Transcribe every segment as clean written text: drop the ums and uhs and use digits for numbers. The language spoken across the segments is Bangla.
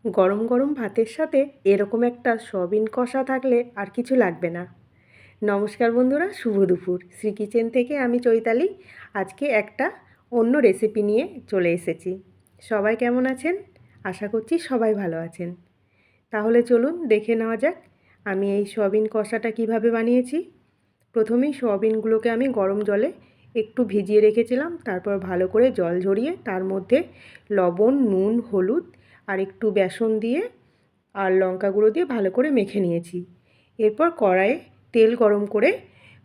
গরম গরম ভাতের সাথে এরকম একটা সয়াবিন কষা থাকলে আর কিছু লাগবে না। নমস্কার বন্ধুরা, শুভ দুপুর। শ্রী কিচেন থেকে আমি চৈতালি আজকে একটা অন্য রেসিপি নিয়ে চলে এসেছি। সবাই কেমন আছেন? আশা করছি সবাই ভালো আছেন। তাহলে চলুন দেখে নেওয়া যাক আমি এই সয়াবিন কষাটা কিভাবে বানিয়েছি। প্রথমেই সয়াবিনগুলোকে আমি গরম জলে একটু ভিজিয়ে রেখেছিলাম, তারপর ভালো করে জল ঝরিয়ে তার মধ্যে লবণ, নুন, হলুদ আর একটু বেসন দিয়ে আর লঙ্কা গুঁড়ো দিয়ে ভালো করে মেখে নিয়েছি। এরপর কড়াইয়ে তেল গরম করে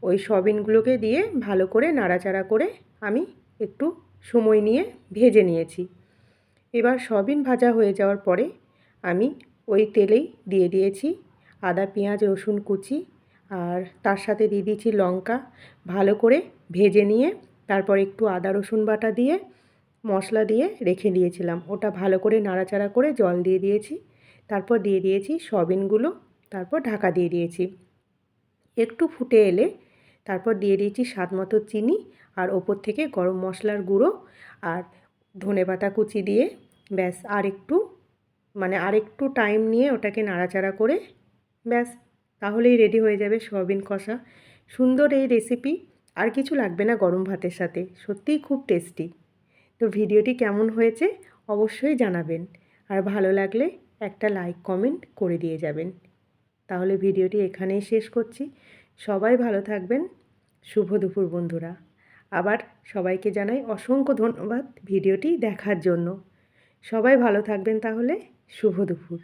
ওই সয়াবিনগুলোকে দিয়ে ভালো করে নাড়াচাড়া করে আমি একটু সময় নিয়ে ভেজে নিয়েছি। এবার সয়াবিন ভাজা হয়ে যাওয়ার পরে আমি ওই তেলেই দিয়ে দিয়েছি আদা, পেঁয়াজ, রসুন কুচি, আর তার সাথে দিয়ে দিয়েছি লঙ্কা। ভালো করে ভেজে নিয়ে তারপর একটু আদা রসুন বাটা দিয়ে মশলা দিয়ে রেখে দিয়েছিলাম। ওটা ভালো করে নাড়াচাড়া করে জল দিয়ে দিয়েছি। তারপর দিয়ে দিয়েছি সয়াবিনগুলো, তারপর ঢাকা দিয়ে দিয়েছি। একটু ফুটে এলে তারপর দিয়ে দিয়েছি স্বাদ মতো চিনি, আর ওপর থেকে গরম মশলার গুঁড়ো আর ধনেপাতা কুচি দিয়ে ব্যাস আরেকটু টাইম নিয়ে ওটাকে নাড়াচাড়া করে ব্যাস তাহলেই রেডি হয়ে যাবে সয়াবিন কষা। সুন্দর এই রেসিপি, আর কিছু লাগবে না গরম ভাতের সাথে, সত্যিই খুব টেস্টি। তো ভিডিওটি কেমন হয়েছে অবশ্যই জানাবেন, আর ভালো লাগলে একটা লাইক কমেন্ট করে দিয়ে যাবেন। তাহলে ভিডিওটি এখানেই শেষ করছি। সবাই ভালো থাকবেন। শুভ দুপুর বন্ধুরা। আবার সবাইকে জানাই অসংখ্য ধন্যবাদ ভিডিওটি দেখার জন্য। সবাই ভালো থাকবেন তাহলে। শুভ দুপুর।